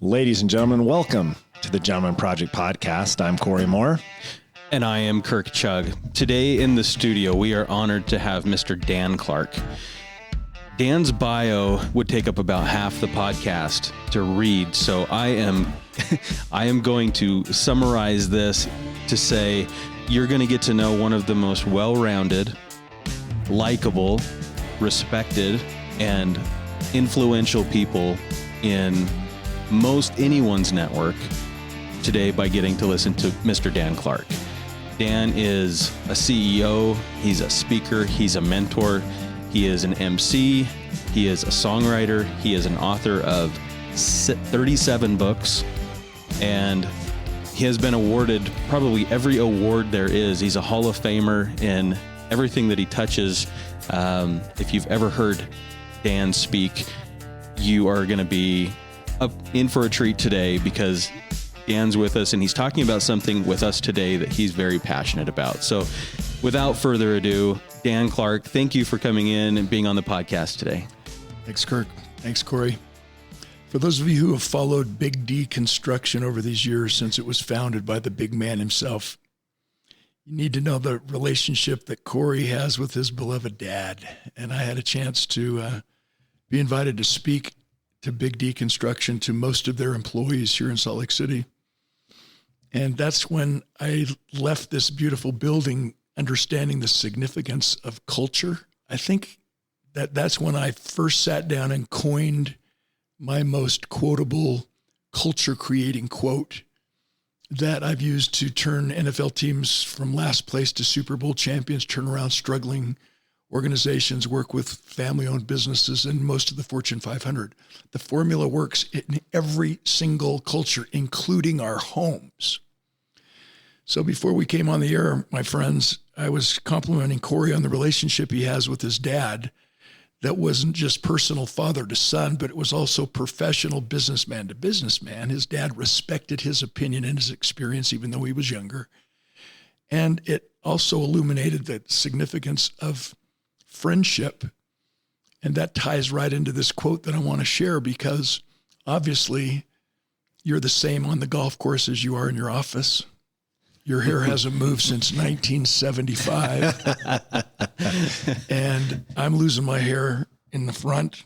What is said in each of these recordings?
Ladies and gentlemen, welcome to the Gentleman Project Podcast. I'm Corey Moore. And I am Kirk Chugg. Today in the studio, we are honored to have Mr. Dan Clark. Dan's bio would take up about half the podcast to read, so I am going to summarize this to say you're going to get to know one of the most well-rounded, likable, respected, and influential people in most anyone's network today by getting to listen to Mr. Dan Clark. Dan is a CEO, he's a speaker, he's a mentor, he is an MC, he is a songwriter, he is an author of 37 books, and he has been awarded probably every award there is. He's a Hall of Famer in everything that he touches. If you've ever heard Dan speak, you are going to be in for a treat today because Dan's with us and he's talking about something with us today that he's very passionate about. So without further ado, Dan Clark, thank you for coming in and being on the podcast today. Thanks, Kirk. Thanks, Corey. For those of you who have followed Big D construction over these years since it was founded by the big man himself, you need to know the relationship that Corey has with his beloved dad. And I had a chance to be invited to speak to Big D Construction, to most of their employees here in Salt Lake City. And that's when I left this beautiful building understanding the significance of culture. I think that's when I first sat down and coined my most quotable culture creating quote that I've used to turn NFL teams from last place to Super Bowl champions, turn around struggling organizations, work with family-owned businesses and most of the Fortune 500. The formula works in every single culture, including our homes. So before we came on the air, my friends, I was complimenting Corey on the relationship he has with his dad that wasn't just personal father to son, but it was also professional businessman to businessman. His dad respected his opinion and his experience, even though he was younger. And it also illuminated the significance of friendship. And that ties right into this quote that I want to share, because obviously you're the same on the golf course as you are in your office. Your hair hasn't moved since 1975. And I'm losing my hair in the front,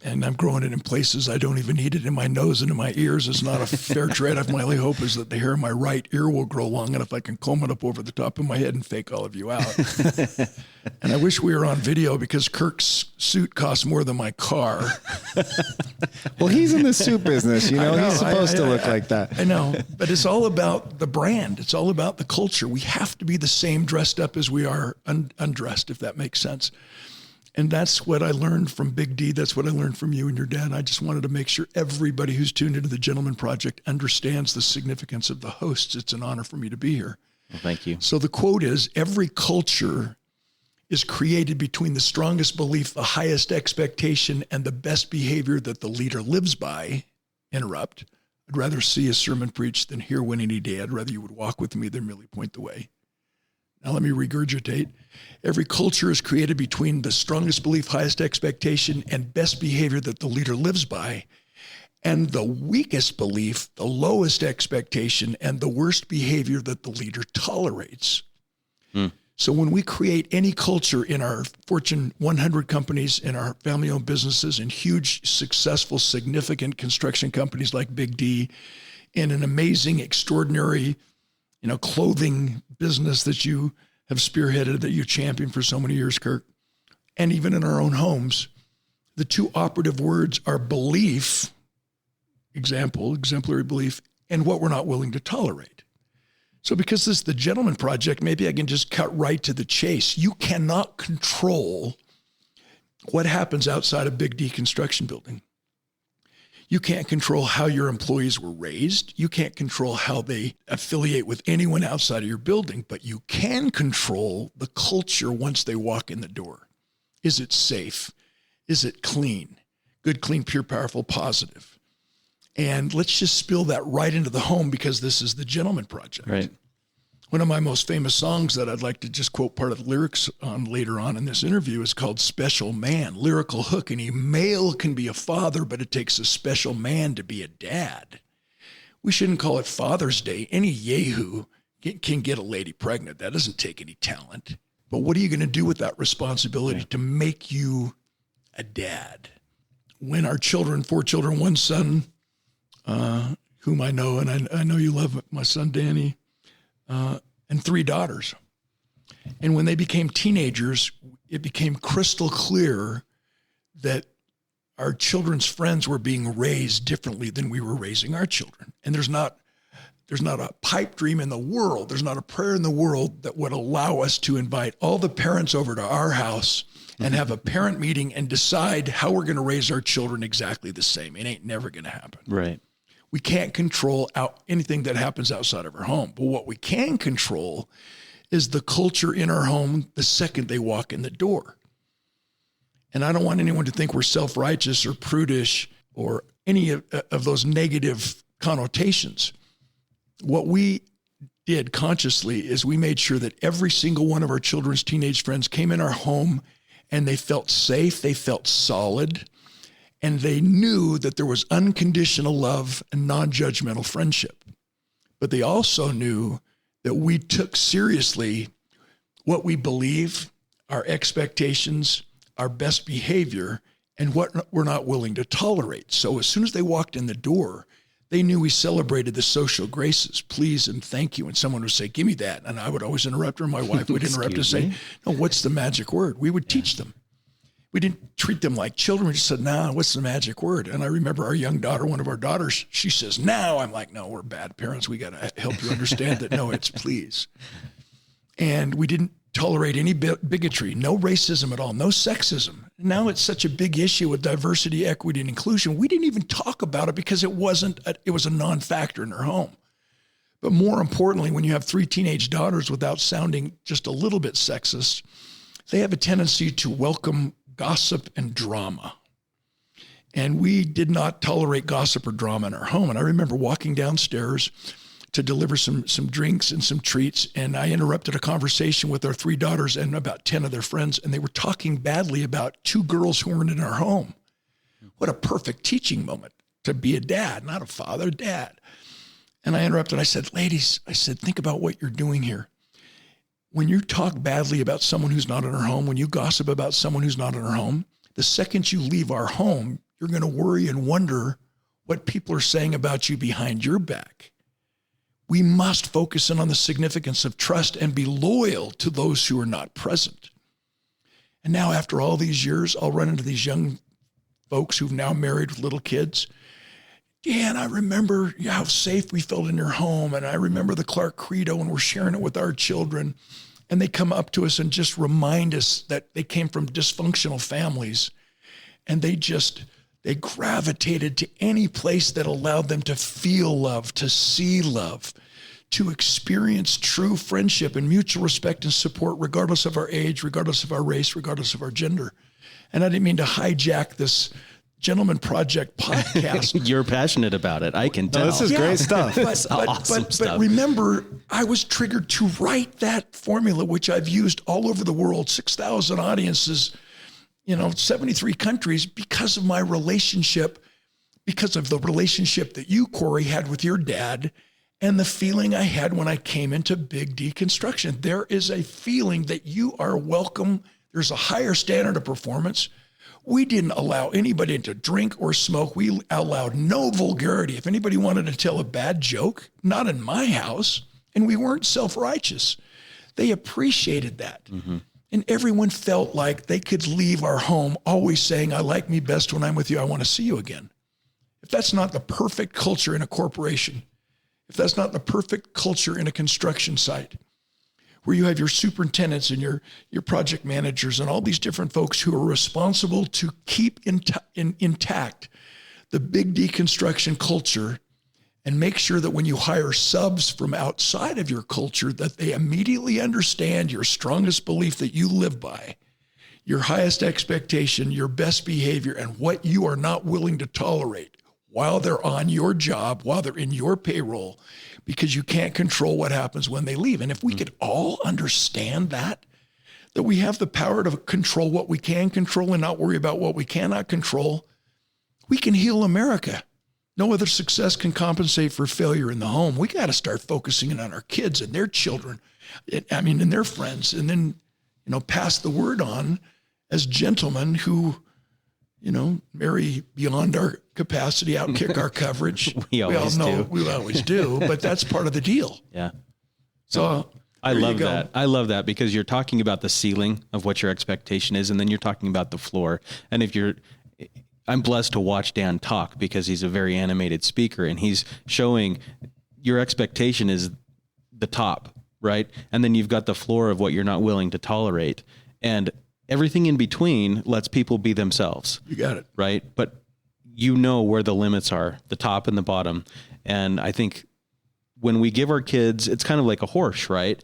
and I'm growing it in places I don't even need it, in my nose and in my ears. It's not a fair trade. My only hope is that the hair in my right ear will grow long enough I can comb it up over the top of my head and fake all of you out. And I wish we were on video because Kirk's suit costs more than my car. Well, he's in the suit business, he's supposed to look like that. I know, but it's all about the brand. It's all about the culture. We have to be the same dressed up as we are undressed, if that makes sense. And that's what I learned from Big D. That's what I learned from you and your dad. I just wanted to make sure everybody who's tuned into the Gentleman Project understands the significance of the hosts. It's an honor for me to be here. Well, thank you. So the quote is, every culture is created between the strongest belief, the highest expectation, and the best behavior that the leader lives by. Interrupt. I'd rather see a sermon preached than hear one any day. I'd rather you would walk with me than merely point the way. Now let me regurgitate. Every culture is created between the strongest belief, highest expectation, and best behavior that the leader lives by, and the weakest belief, the lowest expectation, and the worst behavior that the leader tolerates. So when we create any culture in our Fortune 100 companies, in our family-owned businesses, in huge, successful, significant construction companies like Big D, in an amazing, extraordinary, clothing business that you have spearheaded, that you championed for so many years, Kirk, and even in our own homes, the two operative words are belief, exemplary belief, and what we're not willing to tolerate. So because this is the Gentleman Project, maybe I can just cut right to the chase. You cannot control what happens outside a Big D construction building. You can't control how your employees were raised. You can't control how they affiliate with anyone outside of your building, but you can control the culture once they walk in the door. Is it safe? Is it clean? Good, clean, pure, powerful, positive. And let's just spill that right into the home because this is the Gentleman Project. Right. One of my most famous songs that I'd like to just quote part of the lyrics on later on in this interview is called Special Man. Lyrical hook. Any male can be a father, but it takes a special man to be a dad. We shouldn't call it Father's Day. Any yahoo can get a lady pregnant. That doesn't take any talent. But what are you going to do with that responsibility to make you a dad? When our children, 4 children, 1 son, whom I know, and I know you love my son, Danny, and 3 daughters. And when they became teenagers, it became crystal clear that our children's friends were being raised differently than we were raising our children. And there's not a pipe dream in the world, there's not a prayer in the world that would allow us to invite all the parents over to our house and have a parent meeting and decide how we're going to raise our children exactly the same. It ain't never going to happen. Right. We can't control anything that happens outside of our home. But what we can control is the culture in our home the second they walk in the door. And I don't want anyone to think we're self-righteous or prudish or any of those negative connotations. What we did consciously is we made sure that every single one of our children's teenage friends came in our home and they felt safe, they felt solid, and they knew that there was unconditional love and non-judgmental friendship. But they also knew that we took seriously what we believe, our expectations, our best behavior, and what we're not willing to tolerate. So as soon as they walked in the door, they knew we celebrated the social graces, please and thank you. And someone would say, give me that. And I would always interrupt her. My wife would interrupt and say, no, what's the magic word? We would teach them. We didn't treat them like children. We just said, nah, what's the magic word? And I remember our young daughter, one of our daughters, she says, now. I'm like, no, we're bad parents. We got to help you understand that. No, it's please. And we didn't tolerate any bigotry, no racism at all, no sexism. Now it's such a big issue with diversity, equity, and inclusion. We didn't even talk about it because it was a non-factor in our home. But more importantly, when you have 3 teenage daughters, without sounding just a little bit sexist, they have a tendency to welcome gossip and drama. And we did not tolerate gossip or drama in our home. And I remember walking downstairs to deliver some drinks and some treats, and I interrupted a conversation with our 3 daughters and about 10 of their friends, and they were talking badly about 2 girls who weren't in our home. What a perfect teaching moment to be a dad, not a father, dad. And I interrupted. I said, ladies, I said, think about what you're doing here. When you talk badly about someone who's not in our home, when you gossip about someone who's not in our home, the second you leave our home, you're going to worry and wonder what people are saying about you behind your back. We must focus in on the significance of trust and be loyal to those who are not present. And now after all these years, I'll run into these young folks who've now married with little kids. Dan, I remember how safe we felt in your home. And I remember the Clark Credo, and we're sharing it with our children. And they come up to us and just remind us that they came from dysfunctional families. And they gravitated to any place that allowed them to feel love, to see love, to experience true friendship and mutual respect and support, regardless of our age, regardless of our race, regardless of our gender. And I didn't mean to hijack this Gentleman Project podcast. You're passionate about it. I can tell. This is great stuff. But remember, I was triggered to write that formula, which I've used all over the world, 6,000 audiences, 73 countries, because of my relationship, because of the relationship that you, Corey, had with your dad, and the feeling I had when I came into Big Deconstruction. There is a feeling that you are welcome. There's a higher standard of performance. We didn't allow anybody to drink or smoke. We allowed no vulgarity. If anybody wanted to tell a bad joke, not in my house, and we weren't self-righteous. They appreciated that. Mm-hmm. And everyone felt like they could leave our home always saying, I like me best when I'm with you. I want to see you again. If that's not the perfect culture in a corporation, if that's not the perfect culture in a construction site, where you have your superintendents and your project managers and all these different folks who are responsible to keep intact the Big Deconstruction culture, and make sure that when you hire subs from outside of your culture, that they immediately understand your strongest belief that you live by, your highest expectation, your best behavior, and what you are not willing to tolerate. while they're on your job, while they're in your payroll, because you can't control what happens when they leave. And if we could all understand that we have the power to control what we can control and not worry about what we cannot control, we can heal America. No other success can compensate for failure in the home. We got to start focusing on our kids and their children, and their friends, and then, pass the word on as gentlemen who, marry beyond our capacity, outkick our coverage. We always do, but that's part of the deal. Yeah. So I love that. I love that because you're talking about the ceiling of what your expectation is, and then you're talking about the floor. And I'm blessed to watch Dan talk because he's a very animated speaker, and he's showing your expectation is the top, right? And then you've got the floor of what you're not willing to tolerate. And everything in between lets people be themselves. You got it. Right? But where the limits are, the top and the bottom. And I think when we give our kids, it's kind of like a horse, right?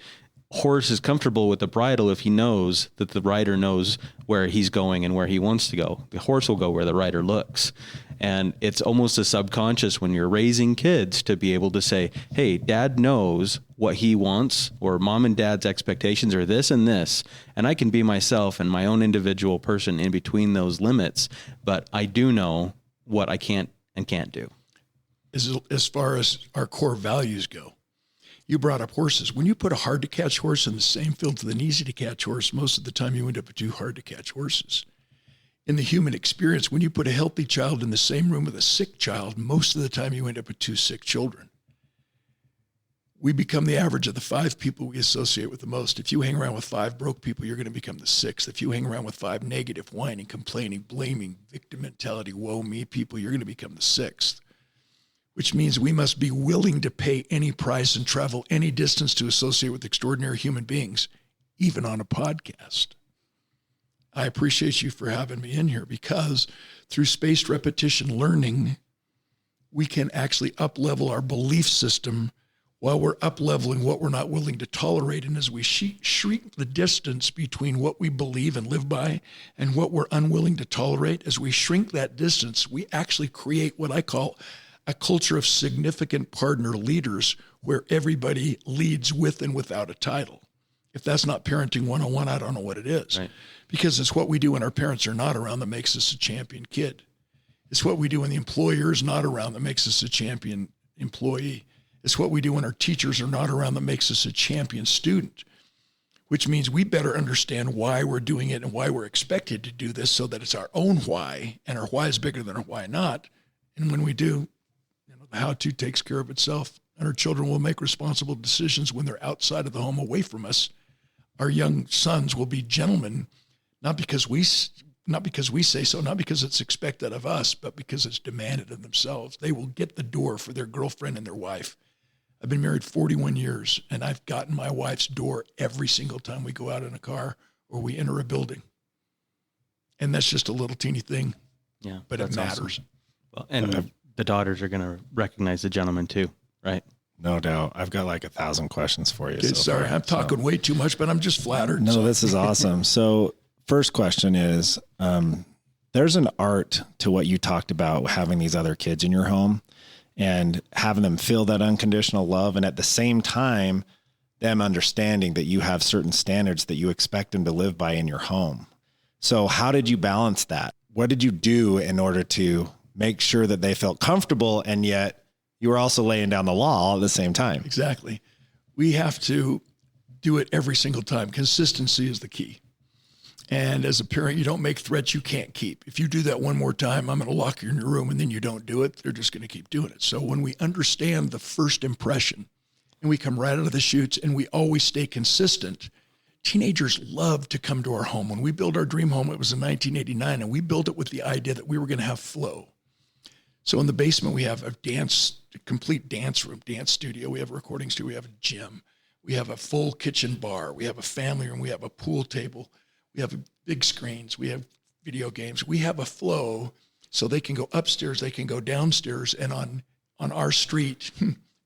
Horse is comfortable with the bridle if he knows that the rider knows where he's going and where he wants to go. The horse will go where the rider looks. And it's almost a subconscious when you're raising kids to be able to say, hey, dad knows what he wants, or mom and dad's expectations are this and this. And I can be myself and my own individual person in between those limits. But I do know what I can't and can't do. As far as our core values go, you brought up horses. When you put a hard to catch horse in the same field with an easy to catch horse, most of the time you end up with two hard to catch horses. In the human experience, when you put a healthy child in the same room with a sick child, most of the time you end up with two sick children. We become the average of the 5 people we associate with the most. If you hang around with 5 broke people, you're going to become the 6th. If you hang around with 5 negative, whining, complaining, blaming, victim mentality, woe me people, you're going to become the 6th. Which means we must be willing to pay any price and travel any distance to associate with extraordinary human beings, even on a podcast. I appreciate you for having me in here because through spaced repetition learning, we can actually up-level our belief system while we're up-leveling what we're not willing to tolerate. And as we shrink the distance between what we believe and live by and what we're unwilling to tolerate, as we shrink that distance, we actually create what I call a culture of significant partner leaders where everybody leads with and without a title. If that's not parenting 101, I don't know what it is. Right. Because it's what we do when our parents are not around that makes us a champion kid. It's what we do when the employer is not around that makes us a champion employee. It's what we do when our teachers are not around that makes us a champion student, which means we better understand why we're doing it and why we're expected to do this so that it's our own why, and our why is bigger than our why not. And when we do, the how-to takes care of itself, and our children will make responsible decisions when they're outside of the home away from us. Our young sons will be gentlemen, not because we say so, not because it's expected of us, but because it's demanded of themselves. They will get the door for their girlfriend and their wife. I've been married 41 years, and I've gotten my wife's door every single time we go out in a car or we enter a building. And that's just a little teeny thing, but it matters. Awesome. Well, and the daughters are going to recognize the gentleman too, right? No doubt. I've got like 1,000 questions for you. Okay, sorry, I'm talking way too much, but I'm just flattered. No, this is awesome. So first question is, there's an art to what you talked about, having these other kids in your home and having them feel that unconditional love. And at the same time, them understanding that you have certain standards that you expect them to live by in your home. So how did you balance that? What did you do in order to make sure that they felt comfortable, and yet you were also laying down the law all at the same time? Exactly. We have to do it every single time. Consistency is the key. And as a parent, you don't make threats you can't keep. If you do that one more time, I'm going to lock you in your room, and then you don't do it, they're just going to keep doing it. So when we understand the first impression and we come right out of the chutes and we always stay consistent, teenagers love to come to our home. When we built our dream home, it was in 1989, and we built it with the idea that we were going to have flow. So in the basement, we have a complete dance room, dance studio. We have a recording studio. We have a gym. We have a full kitchen bar. We have a family room. We have a pool table. We have big screens. We have video games. We have a flow so they can go upstairs. They can go downstairs. And on our street,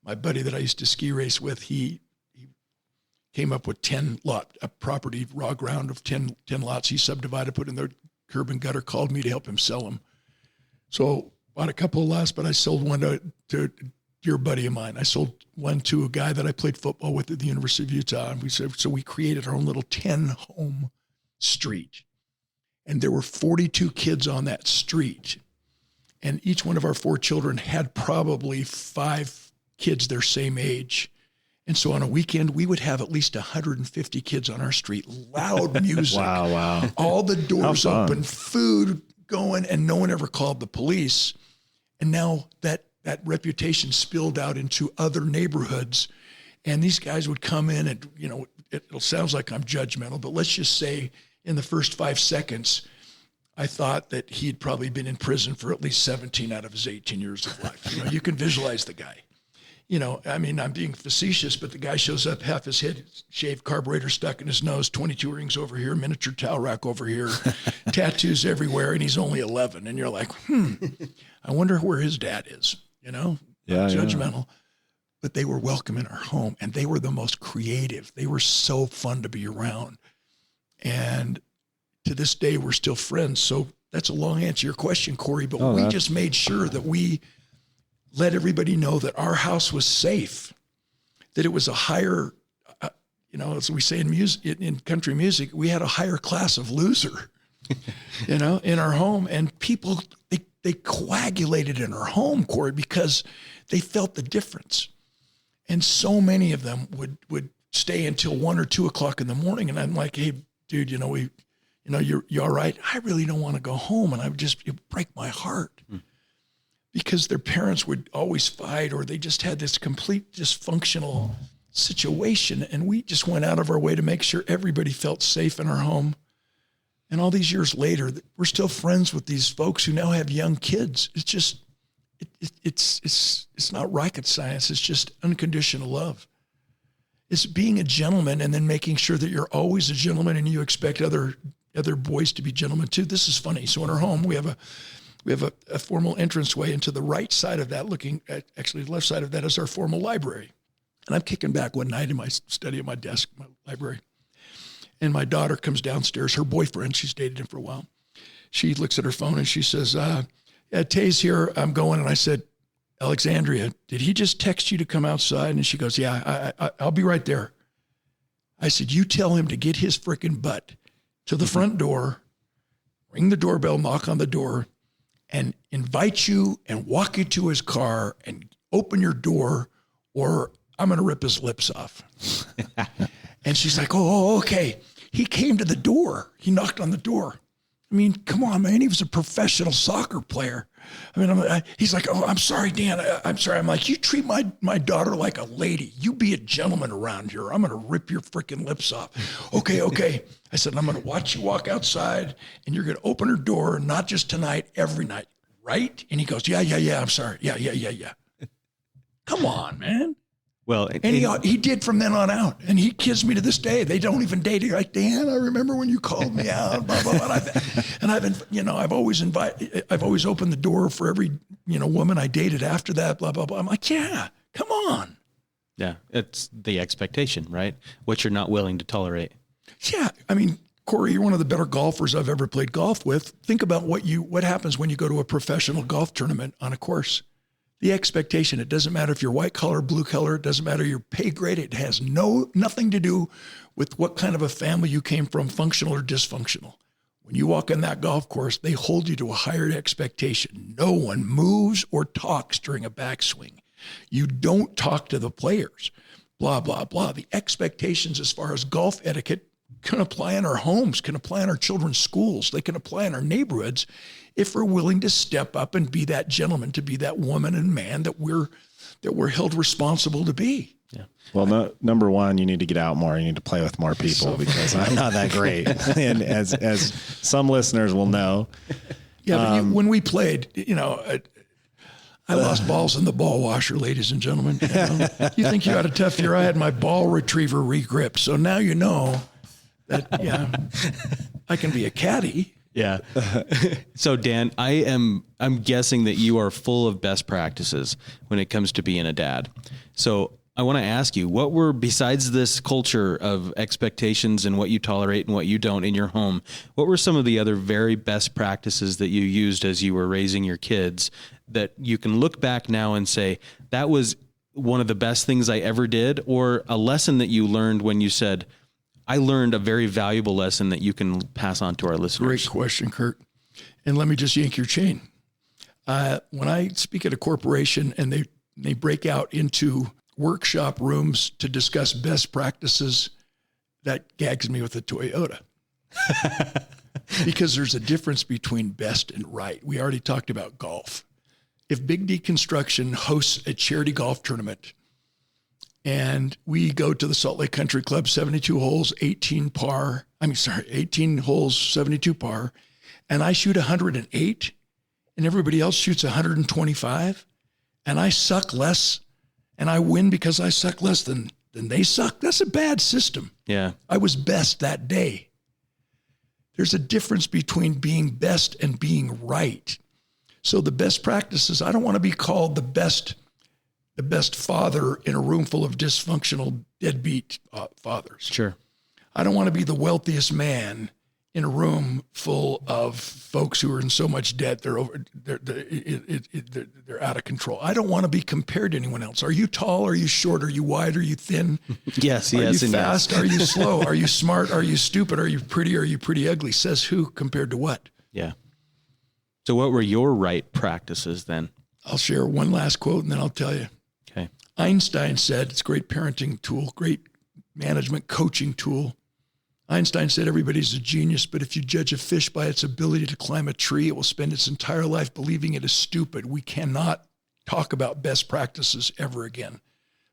my buddy that I used to ski race with, he came up with 10 lot, a property, raw ground of 10 lots. He subdivided, put in the curb and gutter, called me to help him sell them. So bought a couple of lots, but I sold one to a dear buddy of mine. I sold one to a guy that I played football with at the University of Utah. And we created our own little 10-home street. And there were 42 kids on that street. And each one of our 4 children had probably 5 kids their same age. And so on a weekend, we would have at least 150 kids on our street, loud music. Wow. All the doors open, food going, and no one ever called the police. And now that reputation spilled out into other neighborhoods. And these guys would come in and, it sounds like I'm judgmental, but let's just say in the first 5 seconds, I thought that he'd probably been in prison for at least 17 out of his 18 years of life. You can visualize the guy. I'm being facetious, but the guy shows up, half his head shaved, carburetor stuck in his nose, 22 rings over here, miniature towel rack over here, tattoos everywhere, and he's only 11. And you're like, I wonder where his dad is, judgmental. But they were welcome in our home, and they were the most creative. They were so fun to be around. And to this day, we're still friends. So that's a long answer to your question, Corey, but we just made sure that we let everybody know that our house was safe, that it was a higher, as we say in music, in country music, we had a higher class of loser, in our home. And people, they coagulated in our home, Corey, because they felt the difference. And so many of them would stay until 1 or 2 o'clock in the morning. And I'm like, hey, dude, you all right? I really don't want to go home. And it break my heart. Because their parents would always fight, or they just had this complete dysfunctional situation. And we just went out of our way to make sure everybody felt safe in our home. And all these years later, we're still friends with these folks who now have young kids. It's just, it's not rocket science. It's just unconditional love. It's being a gentleman and then making sure that you're always a gentleman and you expect other boys to be gentlemen too. This is funny. So in our home, we have a formal entranceway, and to the right side of that, actually the left side of that, is our formal library. And I'm kicking back one night in my study at my desk, my library. And my daughter comes downstairs, her boyfriend, she's dated him for a while. She looks at her phone and she says, Tay's here, I'm going. And I said, Alexandria, did he just text you to come outside? And she goes, yeah, I'll be right there. I said, you tell him to get his frickin' butt to the front door, ring the doorbell, knock on the door, and invite you and walk you to his car and open your door, or I'm going to rip his lips off. And she's like, oh, okay. He came to the door. He knocked on the door. I mean, come on, man. He was a professional soccer player. He's like, oh, I'm sorry, Dan. I'm sorry. I'm like, you treat my daughter like a lady. You be a gentleman around here. I'm going to rip your freaking lips off. Okay. I said, I'm going to watch you walk outside, and you're going to open her door, not just tonight, every night, right? And he goes, yeah. I'm sorry. Yeah. Come on, man. Well, and he did from then on out, and he kissed me to this day. They don't even date. He's like, Dan, I remember when you called me out, blah, blah, blah. I've always opened the door for every, woman I dated after that, blah, blah, blah. I'm like, yeah, come on. Yeah. It's the expectation, right? What you're not willing to tolerate. Yeah. I mean, Corey, you're one of the better golfers I've ever played golf with. Think about what happens when you go to a professional golf tournament on a course. The expectation, it doesn't matter if you're white collar, blue collar, it doesn't matter your pay grade. It has nothing to do with what kind of a family you came from, functional or dysfunctional. When you walk on that golf course, they hold you to a higher expectation. No one moves or talks during a backswing. You don't talk to the players, blah, blah, blah. The expectations as far as golf etiquette can apply in our homes, can apply in our children's schools. They can apply in our neighborhoods if we're willing to step up and be that gentleman, to be that woman and man that we're held responsible to be. Yeah. Well, number one, you need to get out more. You need to play with more people because I'm not that great. And as some listeners will know. Yeah, but when we played, I lost balls in the ball washer, ladies and gentlemen. You think you had a tough year? I had my ball retriever re-gripped. So now you know that, I can be a caddy. Yeah. So Dan, I'm guessing that you are full of best practices when it comes to being a dad. So I want to ask you, what were, besides this culture of expectations and what you tolerate and what you don't in your home, what were some of the other very best practices that you used as you were raising your kids that you can look back now and say, that was one of the best things I ever did, or a lesson that you learned when you said, I learned a very valuable lesson that you can pass on to our listeners? Great question, Kurt. And let me just yank your chain. When I speak at a corporation and they break out into workshop rooms to discuss best practices, that gags me with a Toyota. Because there's a difference between best and right. We already talked about golf. If Big D Construction hosts a charity golf tournament and we go to the Salt Lake Country Club, 72 holes, 18 holes, 72 par, and I shoot 108 and everybody else shoots 125 and I suck less and I win because I suck less than they suck, that's a bad system. Yeah. I was best that day. There's a difference between being best and being right. So the best practices, I don't want to be called the best father in a room full of dysfunctional deadbeat fathers. Sure. I don't want to be the wealthiest man in a room full of folks who are in so much debt they're out of control. I don't want to be compared to anyone else. Are you tall? Are you short? Are you wide? Are you thin? Yes, Are yes, you and fast? yes. Are you slow? Are you smart? Are you stupid? Are you pretty? Are you pretty ugly? Says who compared to what? Yeah. So what were your right practices then? I'll share one last quote and then I'll tell you. Okay. Einstein said, it's a great parenting tool, great management coaching tool. Einstein said, everybody's a genius, but if you judge a fish by its ability to climb a tree, it will spend its entire life believing it is stupid. We cannot talk about best practices ever again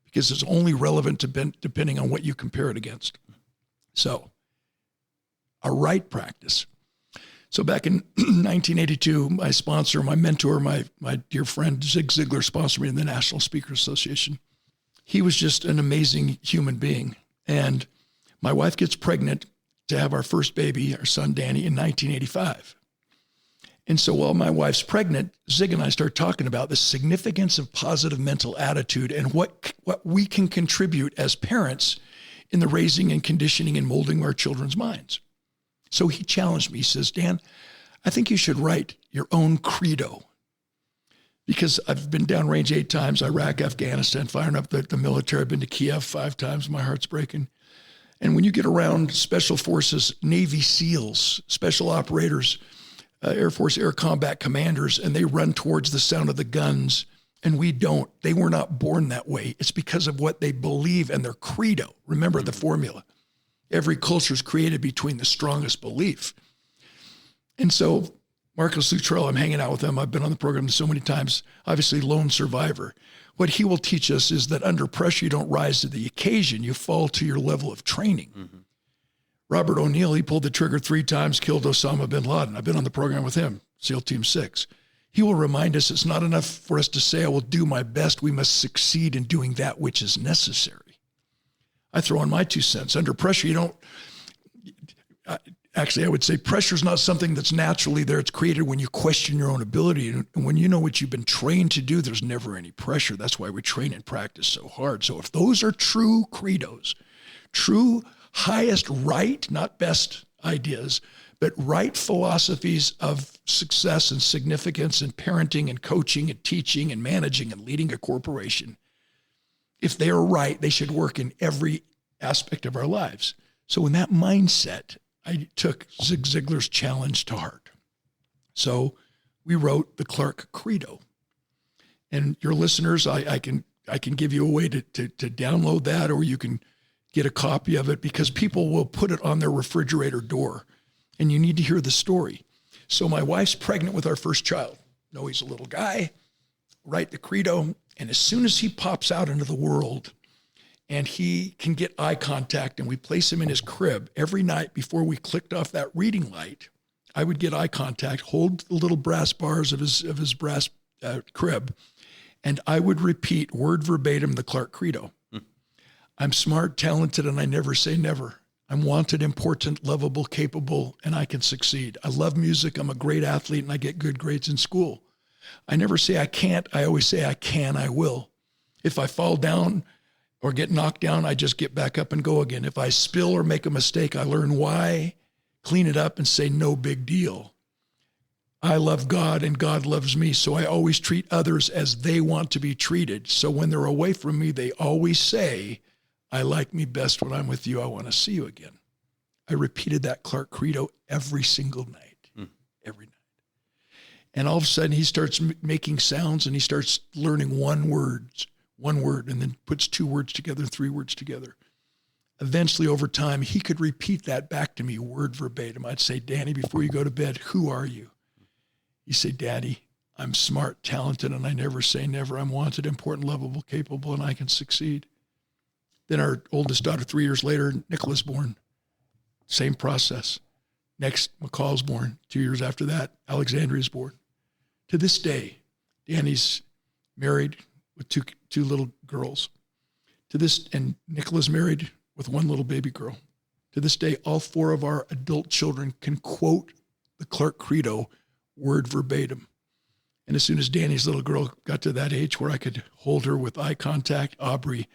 because it's only relevant depending on what you compare it against. So a right practice. So back in 1982, my sponsor, my mentor, my dear friend, Zig Ziglar sponsored me in the National Speakers Association. He was just an amazing human being. And my wife gets pregnant to have our first baby, our son Danny, in 1985. And so while my wife's pregnant, Zig and I start talking about the significance of positive mental attitude and what we can contribute as parents in the raising and conditioning and molding our children's minds. So he challenged me. He says, Dan, I think you should write your own credo. Because I've been downrange 8 times, Iraq, Afghanistan, firing up the military. I've been to Kiev 5 times. My heart's breaking. And when you get around special forces, Navy SEALs, special operators, Air Force Air Combat Commanders, and they run towards the sound of the guns, and we don't. They were not born that way. It's because of what they believe and their credo. Remember the formula. Every culture is created between the strongest belief. And so Marcus Luttrell, I'm hanging out with him. I've been on the program so many times, obviously lone survivor. What he will teach us is that under pressure, you don't rise to the occasion. You fall to your level of training. Mm-hmm. Robert O'Neill, he pulled the trigger 3 times, killed Osama bin Laden. I've been on the program with him, SEAL Team 6. He will remind us it's not enough for us to say, I will do my best. We must succeed in doing that which is necessary. I throw in my 2 cents. Under pressure, you don't, actually, I would say pressure is not something that's naturally there. It's created when you question your own ability. And when you know what you've been trained to do, there's never any pressure. That's why we train and practice so hard. So if those are true credos, true highest right, not best ideas, but right philosophies of success and significance and parenting and coaching and teaching and managing and leading a corporation, if they are right, they should work in every aspect of our lives. So in that mindset, I took Zig Ziglar's challenge to heart. So we wrote the Clark Credo. And your listeners, I can give you a way to download that, or you can get a copy of it, because people will put it on their refrigerator door, and you need to hear the story. So my wife's pregnant with our first child. No, he's a little guy. Write the Credo. And as soon as he pops out into the world and he can get eye contact, and we place him in his crib every night before we clicked off that reading light, I would get eye contact, hold the little brass bars of his brass crib, and I would repeat word verbatim the Clark Credo. I'm smart, talented, and I never say never. I'm wanted, important, lovable, capable, and I can succeed. I love music. I'm a great athlete, and I get good grades in school. I never say I can't. I always say I can, I will. If I fall down or get knocked down, I just get back up and go again. If I spill or make a mistake, I learn why, clean it up, and say no big deal. I love God and God loves me, so I always treat others as they want to be treated. So when they're away from me, they always say, I like me best when I'm with you. I want to see you again. I repeated that Clark credo every single night, every night. And all of a sudden he starts making sounds and he starts learning one word, and then puts 2 words together, 3 words together. Eventually over time, he could repeat that back to me word verbatim. I'd say, Danny, before you go to bed, who are you? He'd say, Daddy, I'm smart, talented, and I never say never. I'm wanted, important, lovable, capable, and I can succeed. Then our oldest daughter, 3 years later, Nicola's born. Same process. Next, McCall's born. 2 years after that, Alexandria's born. To this day, Danny's married with two little girls. And Nicola's married with 1 little baby girl. To this day, all 4 of our adult children can quote the Clark credo word verbatim. And as soon as Danny's little girl got to that age where I could hold her with eye contact, Aubrey,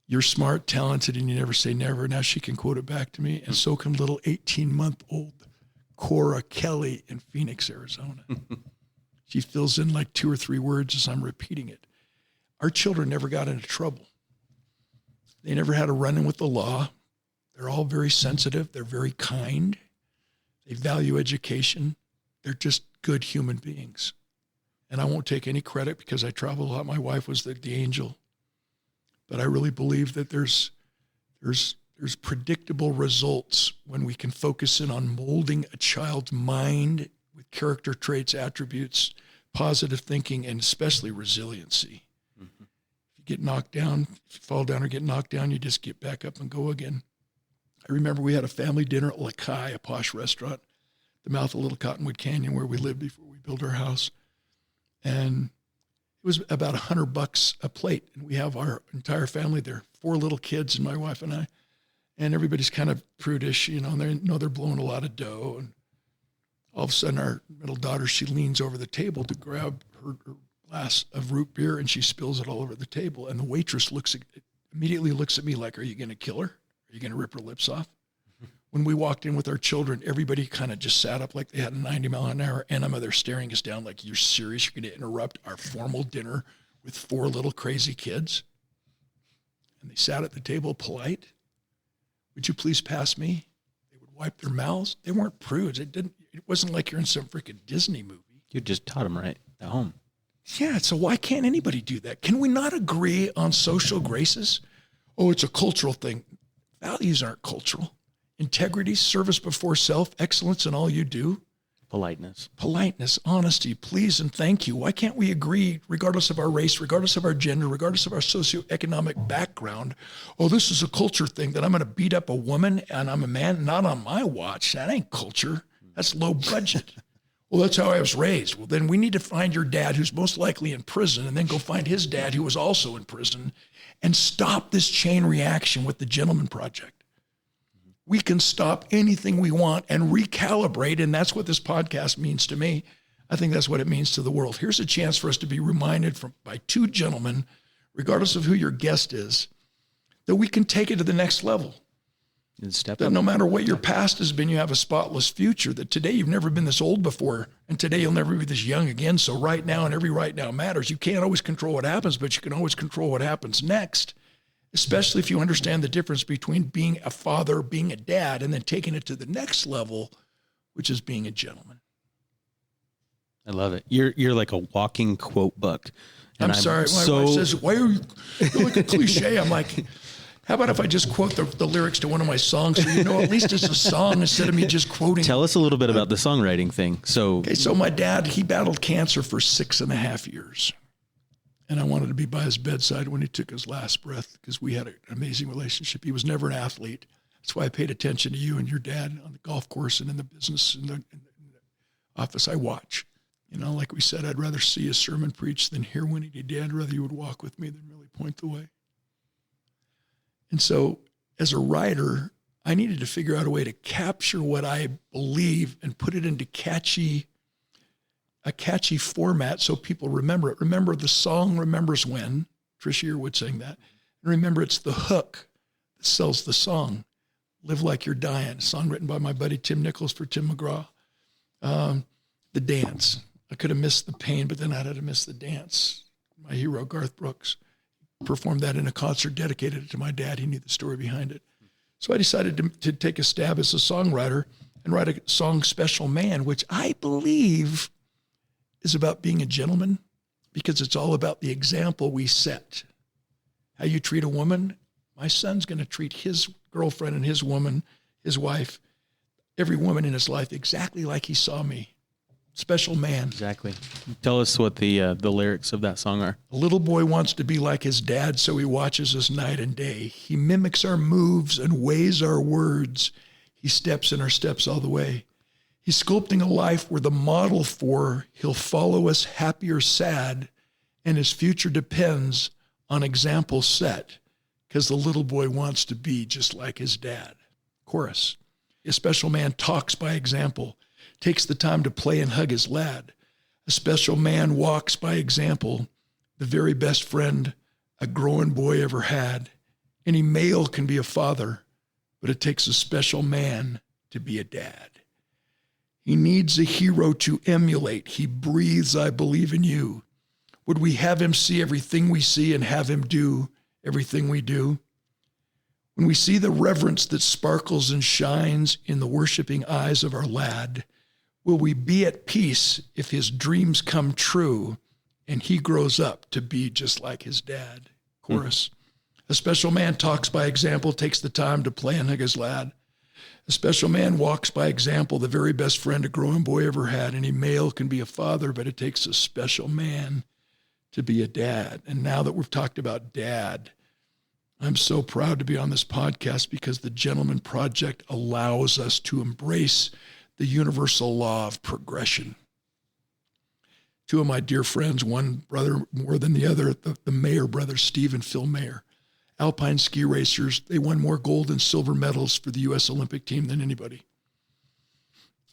you're smart, talented, and you never say never. Now she can quote it back to me. And so can little 18-month-old Cora Kelly in Phoenix, Arizona. She fills in like 2 or 3 words as I'm repeating it. Our children never got into trouble. They never had a run-in with the law. They're all very sensitive. They're very kind. They value education. They're just good human beings. And I won't take any credit because I travel a lot. My wife was the angel. But I really believe that there's predictable results when we can focus in on molding a child's mind with character traits, attributes, positive thinking, and especially resiliency. Mm-hmm. If you get knocked down, if you fall down or get knocked down, you just get back up and go again. I remember we had a family dinner at Lakai, a posh restaurant, the mouth of Little Cottonwood Canyon where we lived before we built our house. And it was about $100 a plate. And we have our entire family there, 4 little kids and my wife and I. And everybody's kind of prudish, and they're blowing a lot of dough. And all of a sudden our middle daughter, she leans over the table to grab her glass of root beer and she spills it all over the table. And the waitress immediately looks at me like, are you going to kill her? Are you going to rip her lips off? When we walked in with our children, everybody kind of just sat up like they had a 90-mile-an-hour enema. They're staring us down like, you're serious? You're going to interrupt our formal dinner with 4 little crazy kids? And they sat at the table polite. Would you please pass me? They would wipe their mouths. They weren't prudes. It wasn't like you're in some freaking Disney movie. You just taught them right at home. Yeah, so why can't anybody do that? Can we not agree on social graces? Oh, it's a cultural thing. Values aren't cultural. Integrity, service before self, excellence in all you do. Politeness, honesty, please and thank you. Why can't we agree, regardless of our race, regardless of our gender, regardless of our socioeconomic background? Oh, this is a culture thing that I'm going to beat up a woman and I'm a man, not on my watch. That ain't culture. That's low budget. Well, that's how I was raised. Well, then we need to find your dad who's most likely in prison and then go find his dad who was also in prison and stop this chain reaction with the Gentleman Project. We can stop anything we want and recalibrate, and that's what this podcast means to me. I think that's what it means to the world. Here's a chance for us to be reminded by 2 gentlemen, regardless of who your guest is, that we can take it to the next level. And step that up. No matter what your past has been, you have a spotless future, that today you've never been this old before, and today you'll never be this young again. So right now and every right now matters. You can't always control what happens, but you can always control what happens next. Especially if you understand the difference between being a father, being a dad, and then taking it to the next level, which is being a gentleman. I love it. You're like a walking quote book. I'm sorry. My wife says, why are you're like a cliche? I'm like, how about if I just quote the lyrics to one of my songs so at least it's a song instead of me just quoting. Tell us a little bit about the songwriting thing. So my dad, he battled cancer for 6.5 years. And I wanted to be by his bedside when he took his last breath because we had an amazing relationship. He was never an athlete. That's why I paid attention to you and your dad on the golf course and in the business, in the office. I watch. Like we said, I'd rather see a sermon preached than hear one he did. I'd rather you would walk with me than really point the way. And so as a writer, I needed to figure out a way to capture what I believe and put it into a catchy format so people remember it. Remember the song remembers when. Tricia Yearwood sang that. And remember, it's the hook that sells the song. Live Like You're Dying, a song written by my buddy Tim Nichols for Tim McGraw. The dance. I could have missed the pain, but then I had to miss the dance. My hero, Garth Brooks, performed that in a concert, dedicated it to my dad. He knew the story behind it. So I decided to take a stab as a songwriter and write a song, Special Man, which I believe is about being a gentleman, because it's all about the example we set. How you treat a woman. My son's going to treat his girlfriend and his woman, his wife, every woman in his life exactly like he saw me. Special man. Exactly. Tell us what the lyrics of that song are. A little boy wants to be like his dad, so he watches us night and day. He mimics our moves and weighs our words. He steps in our steps all the way. He's sculpting a life we're the model for. He'll follow us happy or sad, and his future depends on examples set, because the little boy wants to be just like his dad. Chorus. A special man talks by example, takes the time to play and hug his lad. A special man walks by example, the very best friend a growing boy ever had. Any male can be a father, but it takes a special man to be a dad. He needs a hero to emulate. He breathes, I believe in you. Would we have him see everything we see and have him do everything we do? When we see the reverence that sparkles and shines in the worshiping eyes of our lad, will we be at peace if his dreams come true and he grows up to be just like his dad? Chorus. A special man talks by example, takes the time to play and hug his lad. A special man walks by example, the very best friend a growing boy ever had. Any male can be a father, but it takes a special man to be a dad. And now that we've talked about dad, I'm so proud to be on this podcast, because the Gentleman Project allows us to embrace the universal law of progression. Two of my dear friends, one brother more than the other, the Mayer brothers, Steve and Phil Mayer, alpine ski racers. They won more gold and silver medals for the U.S. Olympic team than anybody.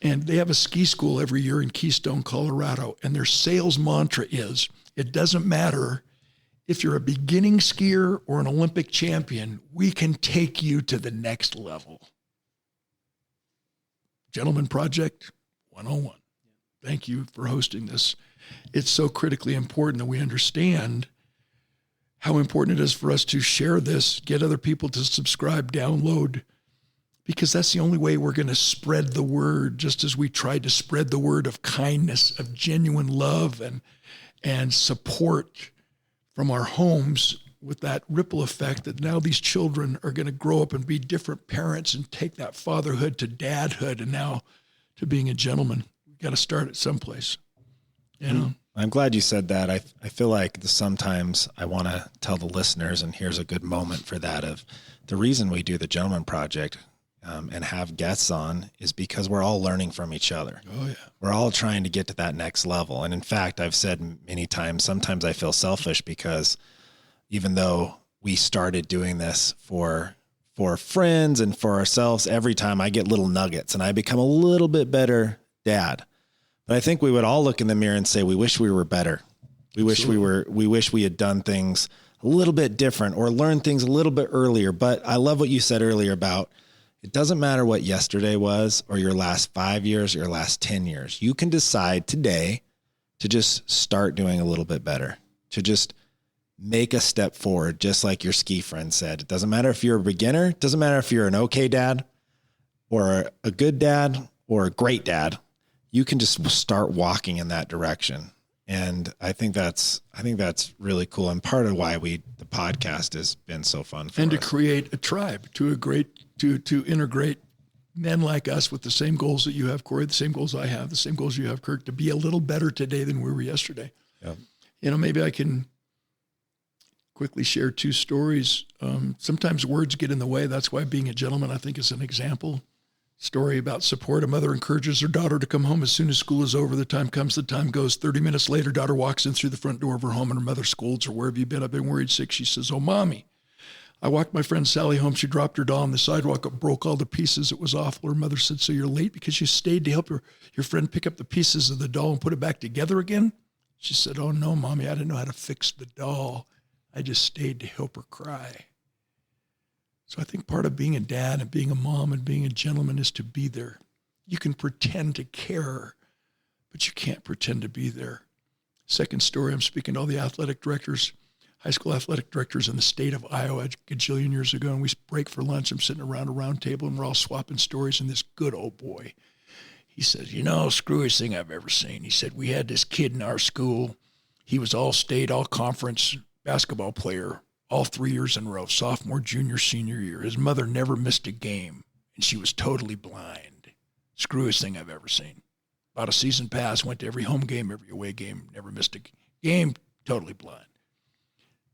And they have a ski school every year in Keystone, Colorado. And their sales mantra is, it doesn't matter if you're a beginning skier or an Olympic champion, we can take you to the next level. Gentleman Project 101. Thank you for hosting this. It's so critically important that we understand how important it is for us to share this, get other people to subscribe, download, because that's the only way we're going to spread the word, just as we tried to spread the word of kindness, of genuine love and support from our homes, with that ripple effect that now these children are going to grow up and be different parents and take that fatherhood to dadhood and now to being a gentleman. We've got to start at someplace, you know? I'm glad you said that. I feel like sometimes I want to tell the listeners, and here's a good moment for that, of the reason we do the Gentleman Project and have guests on is because we're all learning from each other. Oh, yeah. We're all trying to get to that next level. And in fact, I've said many times, sometimes I feel selfish, because even though we started doing this for friends and for ourselves, every time I get little nuggets and I become a little bit better dad. But I think we would all look in the mirror and say, we wish we were better. We wish we had done things a little bit different or learned things a little bit earlier. But I love what you said earlier about, it doesn't matter what yesterday was or your last 5 years or your last 10 years. You can decide today to just start doing a little bit better, to just make a step forward, just like your ski friend said. It doesn't matter if you're a beginner. It doesn't matter if you're an okay dad or a good dad or a great dad. You can just start walking in that direction. And I think that's really cool. And part of why the podcast has been so fun for us. And to create a tribe, to integrate men like us with the same goals that you have, Corey, the same goals I have, the same goals you have, Kirk, to be a little better today than we were yesterday. Yeah. You know, maybe I can quickly share two stories. Sometimes words get in the way. That's why being a gentleman, I think, is an example. Story about support. A mother encourages her daughter to come home as soon as school is over. The time comes, the time goes. 30 minutes later, daughter walks in through the front door of her home and her mother scolds her. Where have you been? I've been worried sick. She says, oh, mommy, I walked my friend Sally home. She dropped her doll on the sidewalk. It broke all the pieces. It was awful. Her mother said, so you're late because you stayed to help your friend pick up the pieces of the doll and put it back together again? She said, oh, no, mommy, I didn't know how to fix the doll. I just stayed to help her cry. So I think part of being a dad and being a mom and being a gentleman is to be there. You can pretend to care, but you can't pretend to be there. Second story, I'm speaking to all the athletic directors, high school athletic directors in the state of Iowa a gajillion years ago, and we break for lunch. I'm sitting around a round table, and we're all swapping stories, and this good old boy, he says, screwiest thing I've ever seen. He said, we had this kid in our school. He was all-state, all-conference basketball player all 3 years in a row, sophomore, junior, senior year. His mother never missed a game, and she was totally blind. Screwiest thing I've ever seen. About a season pass, went to every home game, every away game, never missed a game, totally blind.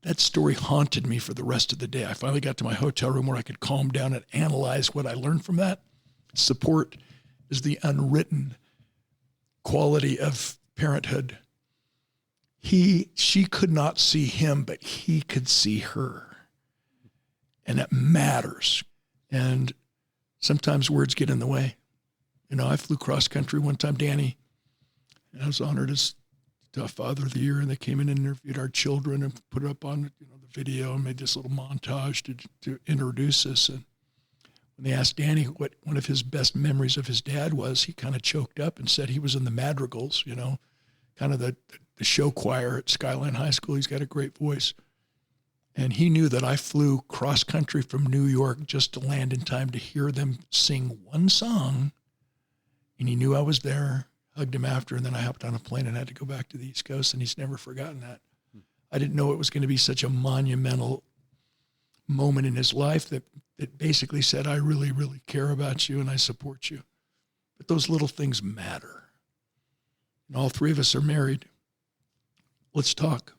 That story haunted me for the rest of the day. I finally got to my hotel room where I could calm down and analyze what I learned from that. Support is the unwritten quality of parenthood. She could not see him, but he could see her. And it matters. And sometimes words get in the way. I flew cross country one time, Danny, and I was honored as Father of the Year, and they came in and interviewed our children and put it up on the video and made this little montage to introduce us. And when they asked Danny what one of his best memories of his dad was, he kind of choked up and said he was in the madrigals, kind of the show choir at Skyline High School. He's got a great voice. And he knew that I flew cross country from New York just to land in time to hear them sing one song. And he knew I was there, hugged him after, and then I hopped on a plane and had to go back to the East Coast, and he's never forgotten that. I didn't know it was going to be such a monumental moment in his life that basically said, I really, really care about you and I support you. But those little things matter. And all three of us are married. Let's talk.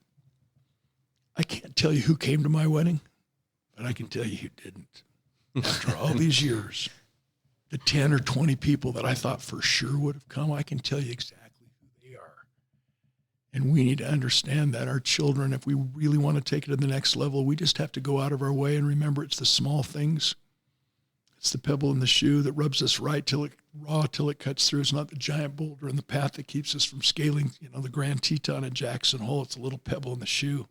I can't tell you who came to my wedding, but I can tell you who didn't. After all these years, the 10 or 20 people that I thought for sure would have come, I can tell you exactly who they are. And we need to understand that our children, if we really want to take it to the next level, we just have to go out of our way and remember it's the small things. It's the pebble in the shoe that rubs us right till it cuts through. It's not the giant boulder in the path that keeps us from scaling, the Grand Teton at Jackson Hole. It's a little pebble in the shoe.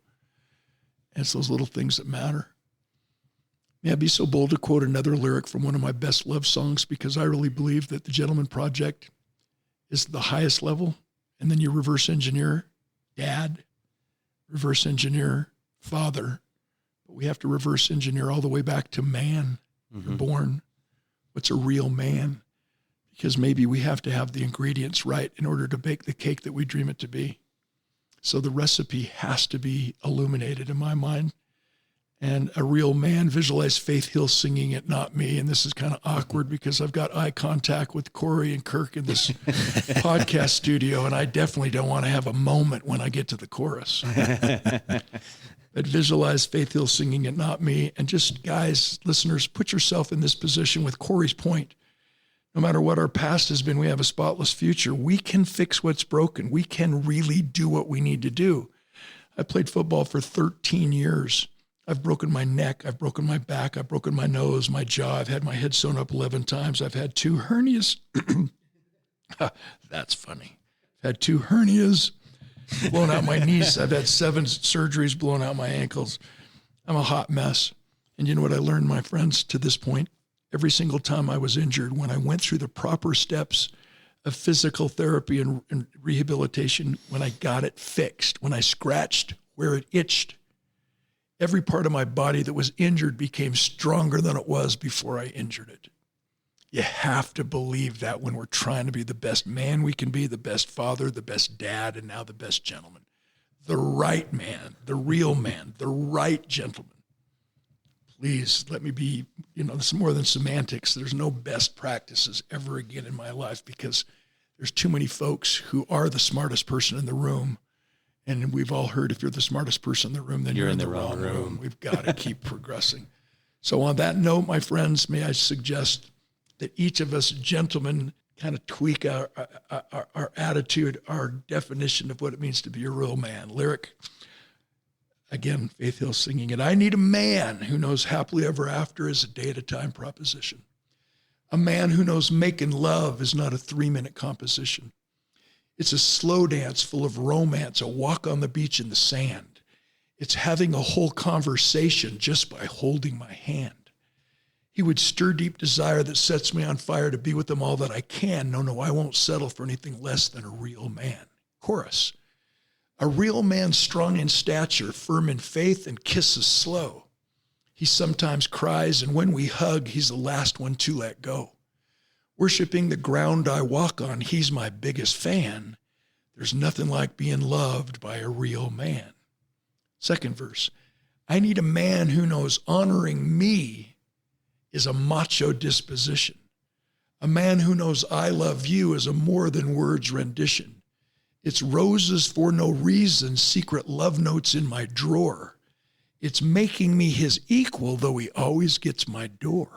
And it's those little things that matter. May I be so bold to quote another lyric from one of my best love songs, because I really believe that the Gentleman Project is the highest level. And then you reverse engineer dad, reverse engineer father. But we have to reverse engineer all the way back to man. Mm-hmm. You're born. What's a real man? Because maybe we have to have the ingredients right in order to bake the cake that we dream it to be. So the recipe has to be illuminated in my mind. And a real man, visualize Faith Hill singing it, not me. And this is kind of awkward because I've got eye contact with Corey and Kirk in this podcast studio, and I definitely don't want to have a moment when I get to the chorus. But visualize Faith Hill singing it, not me. And just, guys, listeners, put yourself in this position with Corey's point. No matter what our past has been, we have a spotless future. We can fix what's broken. We can really do what we need to do. I played football for 13 years. I've broken my neck, I've broken my back, I've broken my nose, my jaw, I've had my head sewn up 11 times, I've had 2 hernias. That's funny. I've had 2 hernias, blown out my knees, I've had 7 surgeries, blown out my ankles. I'm a hot mess. And you know what I learned, my friends, to this point? Every single time I was injured, when I went through the proper steps of physical therapy and rehabilitation, when I got it fixed, when I scratched where it itched, every part of my body that was injured became stronger than it was before I injured it. You have to believe that when we're trying to be the best man we can be, the best father, the best dad, and now the best gentleman. The right man, the real man, the right gentleman. Please let me be, this is more than semantics. There's no best practices ever again in my life because there's too many folks who are the smartest person in the room. And we've all heard if you're the smartest person in the room, then you're in the wrong room. We've got to keep progressing. So on that note, my friends, may I suggest that each of us gentlemen kind of tweak our attitude, our definition of what it means to be a real man. Lyric, again, Faith Hill singing it. I need a man who knows happily ever after is a day at a time proposition. A man who knows making love is not a 3-minute composition. It's a slow dance full of romance, a walk on the beach in the sand. It's having a whole conversation just by holding my hand. He would stir deep desire that sets me on fire to be with them all that I can. No, I won't settle for anything less than a real man. Chorus. A real man strong in stature, firm in faith, and kisses slow. He sometimes cries, and when we hug, he's the last one to let go. Worshiping the ground I walk on, he's my biggest fan. There's nothing like being loved by a real man. Second verse. I need a man who knows honoring me is a macho disposition. A man who knows I love you is a more than words rendition. It's roses for no reason, secret love notes in my drawer. It's making me his equal, though he always gets my door.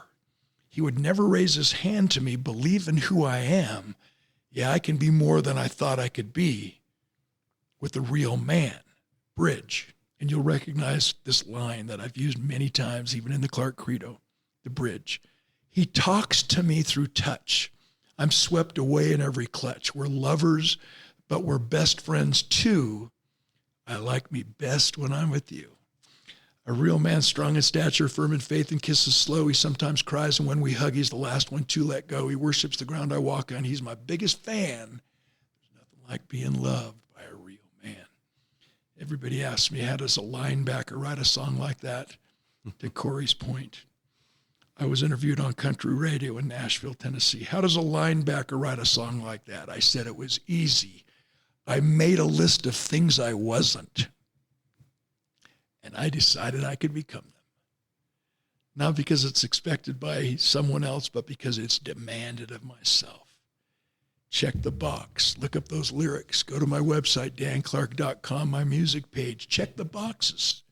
He would never raise his hand to me, believe in who I am. Yeah, I can be more than I thought I could be with a real man. Bridge. And you'll recognize this line that I've used many times, even in the Clark Credo, the bridge. He talks to me through touch. I'm swept away in every clutch. We're lovers, but we're best friends too. I like me best when I'm with you. A real man, strong in stature, firm in faith, and kisses slow. He sometimes cries, and when we hug, he's the last one to let go. He worships the ground I walk on. He's my biggest fan. There's nothing like being loved by a real man. Everybody asks me, how does a linebacker write a song like that? To Corey's point, I was interviewed on country radio in Nashville, Tennessee. How does a linebacker write a song like that? I said it was easy. I made a list of things I wasn't, and I decided I could become them. Not because it's expected by someone else, but because it's demanded of myself. Check the box. Look up those lyrics. Go to my website, danclark.com, my music page. Check the boxes.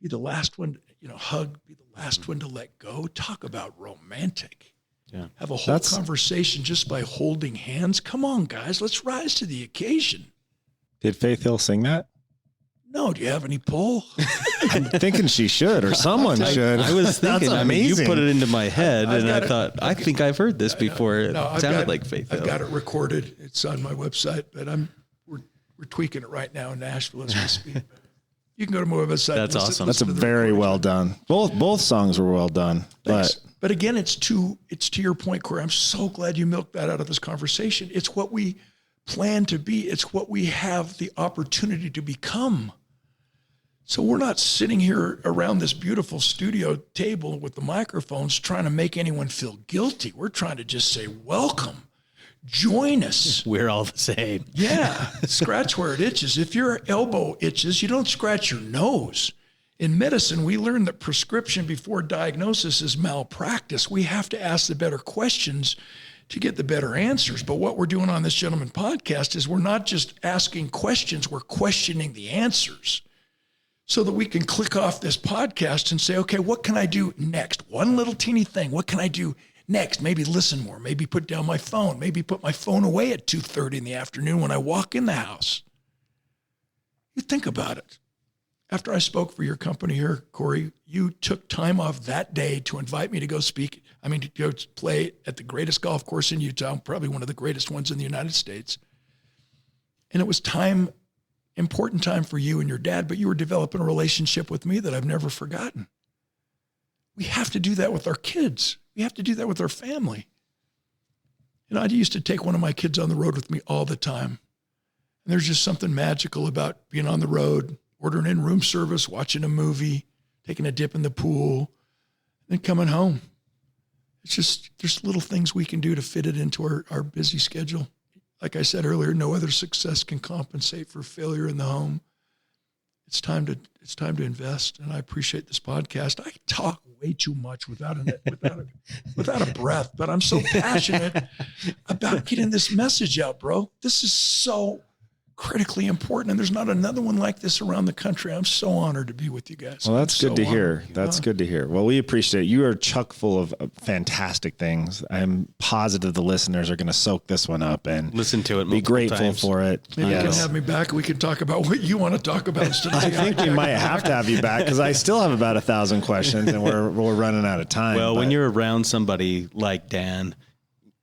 Be the last one, hug. Be the last one to let go. Talk about romantic. Yeah. Have a whole conversation just by holding hands. Come on, guys. Let's rise to the occasion. Did Faith Hill sing that? No. Do you have any pull? I'm thinking she should, or someone should. I was thinking, That's you amazing. put it into my head, I think I've heard this before. It sounded like Faith Hill. I've got it recorded. It's on my website, but we're tweaking it right now in Nashville as we speak. You can go to my website. That's awesome. That's very well done. Both songs were well done. Thanks. But again, it's to your point, Corey. I'm so glad you milked that out of this conversation. It's what we plan to be. It's what we have the opportunity to become. So we're not sitting here around this beautiful studio table with the microphones trying to make anyone feel guilty. We're trying to just say, welcome, join us. We're all the same. Yeah, scratch where it itches. If your elbow itches, you don't scratch your nose. In medicine, we learn that prescription before diagnosis is malpractice. We have to ask the better questions to get the better answers. But what we're doing on this Gentleman podcast is we're not just asking questions, we're questioning the answers so that we can click off this podcast and say, okay, what can I do next? One little teeny thing. What can I do next? Maybe listen more, maybe put down my phone, maybe put my phone away at 2:30 in the afternoon when I walk in the house. You think about it. After I spoke for your company here, Corey, you took time off that day to invite me to go speak. To go play at the greatest golf course in Utah, probably one of the greatest ones in the United States. And it was important time for you and your dad, but you were developing a relationship with me that I've never forgotten. We have to do that with our kids. We have to do that with our family. I used to take one of my kids on the road with me all the time. And there's just something magical about being on the road, ordering in room service, watching a movie, taking a dip in the pool, and coming home. It's just, there's little things we can do to fit it into our busy schedule. Like I said earlier, no other success can compensate for failure in the home. It's time to invest, and I appreciate this podcast. I talk way too much without a breath, but I'm so passionate about getting this message out, bro. This is so critically important, and there's not another one like this around the country. I'm so honored to be with you guys. Well, that's good to hear. That's good to hear. Well, we appreciate it. You are chock full of fantastic things. I'm positive the listeners are going to soak this one up and listen to it. Be grateful times. for it. Maybe you can have me back. We can talk about what you want to talk about instead of I think we might have to have you back because I still have about 1,000 questions and we're running out of time. Well, when you're around somebody like Dan,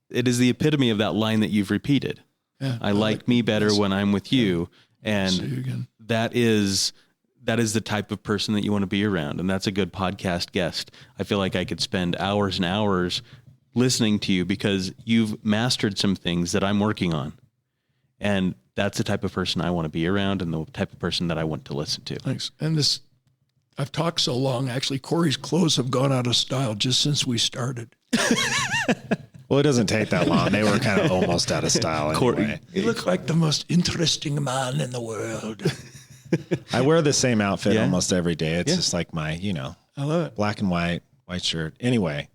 it is the epitome of that line that you've repeated. Yeah, I like me better when I'm with you. And that that is the type of person that you want to be around. And that's a good podcast guest. I feel like I could spend hours and hours listening to you because you've mastered some things that I'm working on. And that's the type of person I want to be around and the type of person that I want to listen to. Thanks. And I've talked so long, actually, Corey's clothes have gone out of style just since we started. Well, it doesn't take that long. They were kind of almost out of style anyway. You look like the most interesting man in the world. I wear the same outfit almost every day. It's just like my, I love it. black and white shirt. Anyway,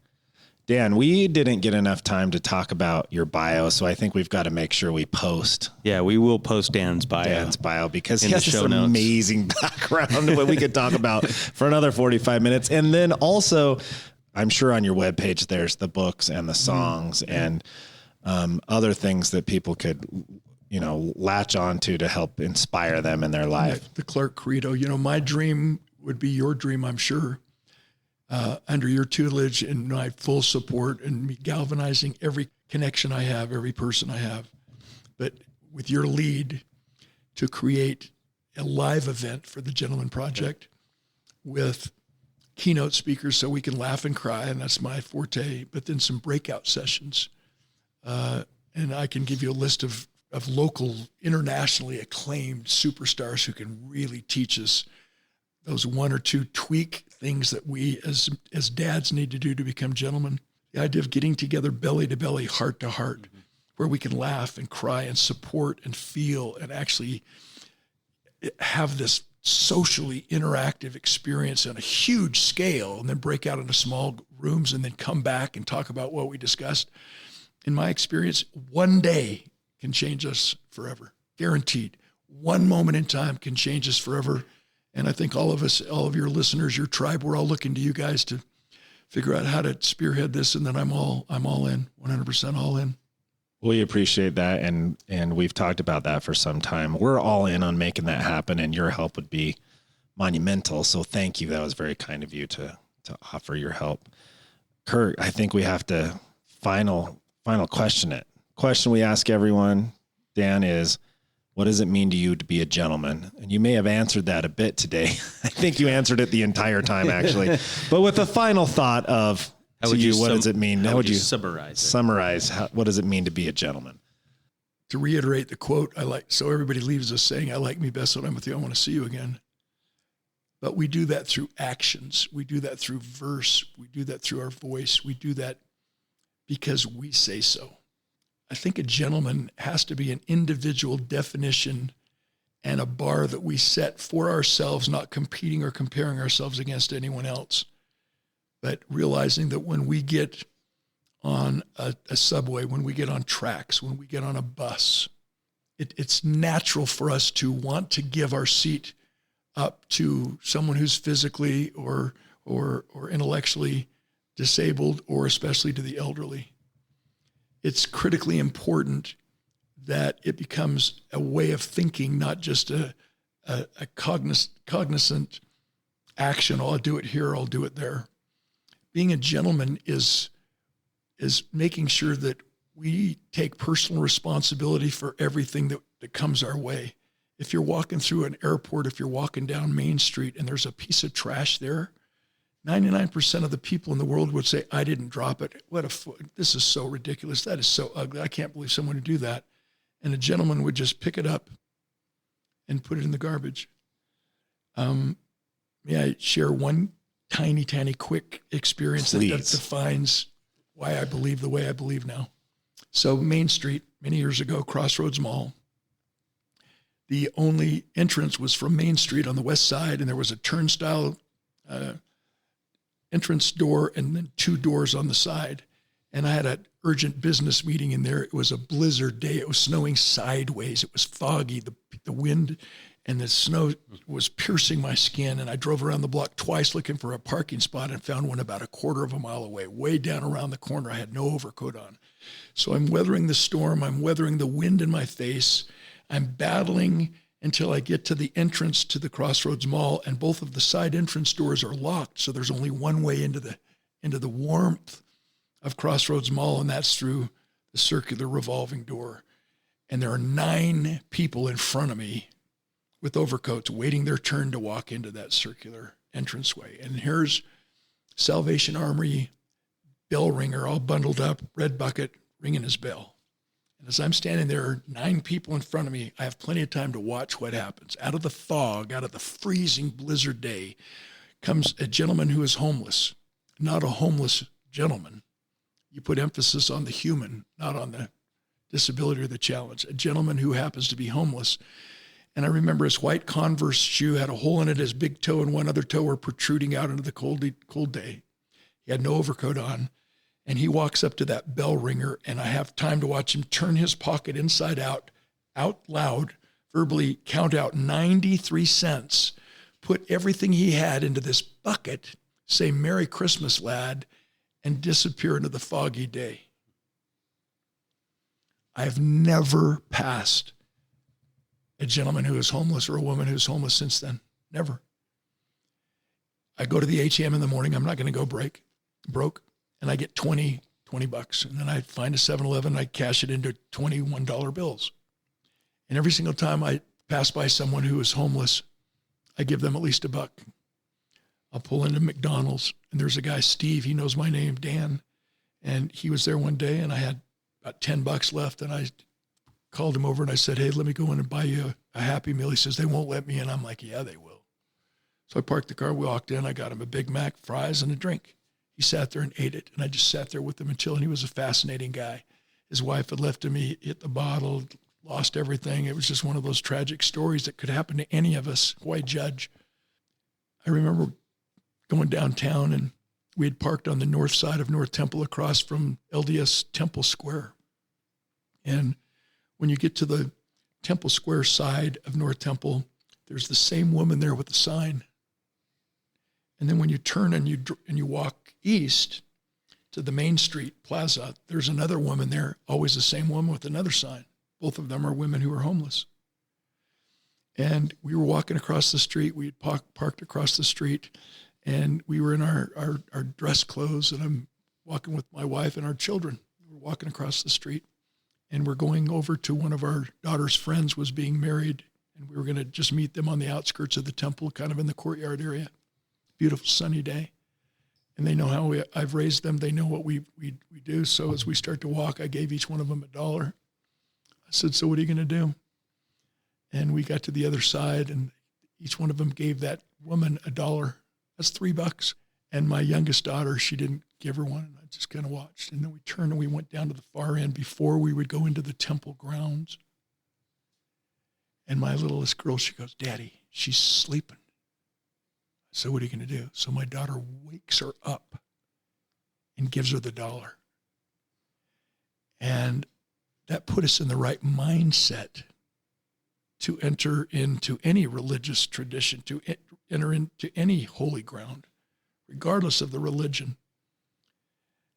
Dan, we didn't get enough time to talk about your bio, so I think we've got to make sure we post. Yeah, we will post Dan's bio. Because he has this amazing background that we could talk about for another 45 minutes. And then also, I'm sure on your webpage, there's the books and the songs and other things that people could, latch onto to help inspire them in their life. The Clark Credo, my dream would be your dream, I'm sure. Under your tutelage and my full support and me galvanizing every connection I have, every person I have. But with your lead to create a live event for the Gentleman Project with keynote speakers so we can laugh and cry, and that's my forte, but then some breakout sessions. And I can give you a list of local, internationally acclaimed superstars who can really teach us those one or two tweak things that we as dads need to do to become gentlemen. The idea of getting together belly to belly, heart to heart, where we can laugh and cry and support and feel and actually have this socially interactive experience on a huge scale, and then break out into small rooms and then come back and talk about what we discussed. In my experience, one day can change us forever. Guaranteed. One moment in time can change us forever. And I think all of us, all of your listeners, your tribe, we're all looking to you guys to figure out how to spearhead this. And then I'm all in, 100% all in. We appreciate that. And we've talked about that for some time. We're all in on making that happen, and your help would be monumental. So thank you. That was very kind of you to offer your help. Kurt, I think we have to final question it. Question we ask everyone, Dan, is, what does it mean to you to be a gentleman? And you may have answered that a bit today. I think you answered it the entire time, actually. But with a final thought of, what does it mean? How would you summarize what does it mean to be a gentleman? To reiterate the quote, so everybody leaves us saying, I like me best when I'm with you. I want to see you again. But we do that through actions. We do that through verse. We do that through our voice. We do that because we say so. I think a gentleman has to be an individual definition and a bar that we set for ourselves, not competing or comparing ourselves against anyone else, but realizing that when we get on a subway, when we get on tracks, when we get on a bus, it's natural for us to want to give our seat up to someone who's physically or intellectually disabled, or especially to the elderly. It's critically important that it becomes a way of thinking, not just a cognizant action. Oh, I'll do it here, I'll do it there. Being a gentleman is making sure that we take personal responsibility for everything that comes our way. If you're walking through an airport, if you're walking down Main Street and there's a piece of trash there, 99% of the people in the world would say, I didn't drop it. This is so ridiculous. That is so ugly. I can't believe someone would do that. And a gentleman would just pick it up and put it in the garbage. May I share one tiny, quick experience that defines why I believe the way I believe now? So Main Street, many years ago, Crossroads Mall, the only entrance was from Main Street on the west side, and there was a turnstile entrance door and then two doors on the side. And I had an urgent business meeting in there. It was a blizzard day. It was snowing sideways. It was foggy. The wind and the snow was piercing my skin. And I drove around the block twice looking for a parking spot and found one about a quarter of a mile away, way down around the corner. I had no overcoat on. So I'm weathering the storm. I'm weathering the wind in my face. I'm battling until I get to the entrance to the Crossroads Mall, and both of the side entrance doors are locked. So there's only one way into the warmth of Crossroads Mall, and that's through the circular revolving door. And there are 9 people in front of me with overcoats waiting their turn to walk into that circular entranceway. And here's Salvation Army bell ringer, all bundled up, red bucket, ringing his bell. And as I'm standing there, 9 people in front of me, I have plenty of time to watch what happens. Out of the fog, out of the freezing blizzard day, comes a gentleman who is homeless, not a homeless gentleman. You put emphasis on the human, not on the disability or the challenge. A gentleman who happens to be homeless. And I remember his white Converse shoe had a hole in it. His big toe and one other toe were protruding out into the cold day. He had no overcoat on. And he walks up to that bell ringer, and I have time to watch him turn his pocket inside out loud, verbally count out 93 cents, put everything he had into this bucket, say, "Merry Christmas, lad," and disappear into the foggy day. I have never passed a gentleman who is homeless or a woman who's homeless since then. Never. I go to the ATM in the morning. I'm not going to go broke. And I get $20 bucks. And then I find a 7-Eleven, I cash it into $21 bills. And every single time I pass by someone who is homeless, I give them at least $1. I'll pull into McDonald's, and there's a guy, Steve, he knows my name, Dan. And he was there one day, and I had about $10 left. And I called him over and I said, "Hey, let me go in and buy you a Happy Meal." He says, "They won't let me in." I'm like, "Yeah, they will." So I parked the car, we walked in, I got him a Big Mac, fries, and a drink. He sat there and ate it, and I just sat there with him and he was a fascinating guy. His wife had left him, he hit the bottle, lost everything. It was just one of those tragic stories that could happen to any of us. Why judge? I remember going downtown, and we had parked on the north side of North Temple across from LDS Temple Square. And when you get to the Temple Square side of North Temple, there's the same woman there with the sign. And then when you turn and you walk east to the Main Street Plaza, there's another woman there, always the same woman with another sign. Both of them are women who are homeless. And we were walking across the street. We had parked across the street, and we were in our dress clothes, and I'm walking with my wife and our children. We're walking across the street, and we're going over to one of our daughter's friends was being married, and we were going to just meet them on the outskirts of the temple, kind of in the courtyard area. Beautiful sunny day. And they know how I've raised them. They know what we do. So as we start to walk, I gave each one of them $1. I said, "So what are you going to do?" And we got to the other side, and each one of them gave that woman $1. That's $3. And my youngest daughter, she didn't give her one. And I just kind of watched. And then we turned and we went down to the far end before we would go into the temple grounds. And my littlest girl, she goes, "Daddy, she's sleeping." So what are you going to do? So my daughter wakes her up and gives her the $1. And that put us in the right mindset to enter into any religious tradition, to enter into any holy ground, regardless of the religion.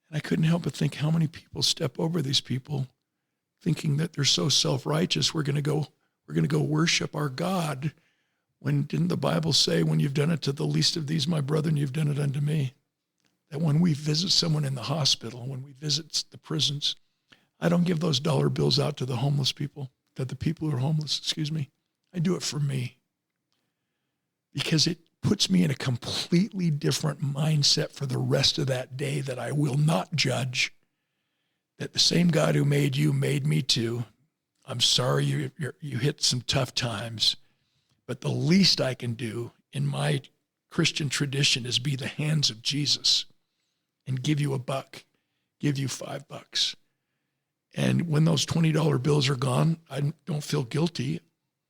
And I couldn't help but think how many people step over these people thinking that they're so self-righteous, we're going to go worship our God. When didn't the Bible say, "When you've done it to the least of these, my brethren, you've done it unto me"? That when we visit someone in the hospital, when we visit the prisons, I don't give those dollar bills out to the homeless people, to the people who are homeless, I do it for me. Because it puts me in a completely different mindset for the rest of that day, that I will not judge, that the same God who made you made me too. I'm sorry you hit some tough times. But the least I can do in my Christian tradition is be the hands of Jesus and give you $1, give you $5. And when those $20 bills are gone, I don't feel guilty.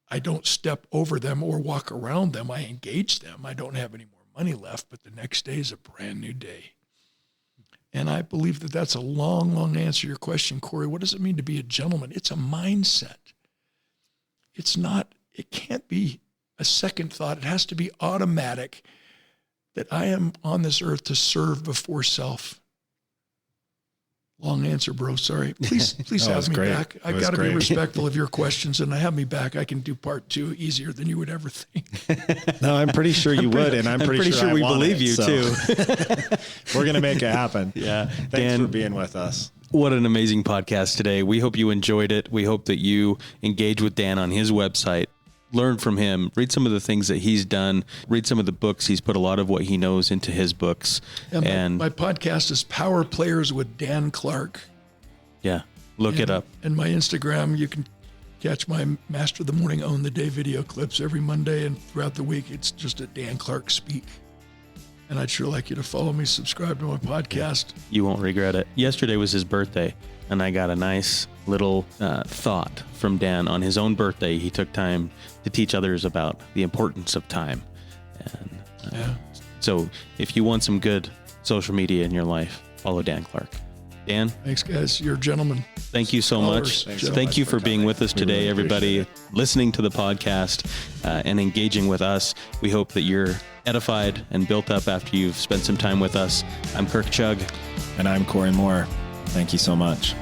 I don't step over them or walk around them. I engage them. I don't have any more money left, but the next day is a brand new day. And I believe that that's a long, long answer to your question, Corey. What does it mean to be a gentleman? It's a mindset. It can't be a second thought. It has to be automatic that I am on this earth to serve before self. Long answer, bro. Sorry. Please have me great. back. I've got to be respectful of your questions, and have me back. I can do part 2 easier than you would ever think. No, I'm pretty sure you would, and I'm pretty sure we I want believe it, you so. too. We're going to make it happen. Yeah. Thanks Dan, for being with us. What an amazing podcast today. We hope you enjoyed it. We hope that you engage with Dan on his website. learn from him. Read some of the things that he's done. Read some of the books. He's put a lot of what he knows into his books. Yeah, my podcast is Power Players with Dan Clark. Yeah, look it up. And my Instagram, you can catch my Master of the Morning, Own the Day video clips every Monday, and throughout the week, it's just at Dan Clark Speak. And I'd sure like you to follow me, subscribe to my podcast. You won't regret it. Yesterday was his birthday, and I got a nice little thought from Dan. On his own birthday, he took time to teach others about the importance of time. And so if you want some good social media in your life, follow Dan Clark. Dan? Thanks, guys. You're a gentleman. Thank you so much. Thank you for being with us today, really everybody, listening to the podcast and engaging with us. We hope that you're edified and built up after you've spent some time with us. I'm Kirk Chugg. And I'm Corey Moore. Thank you so much.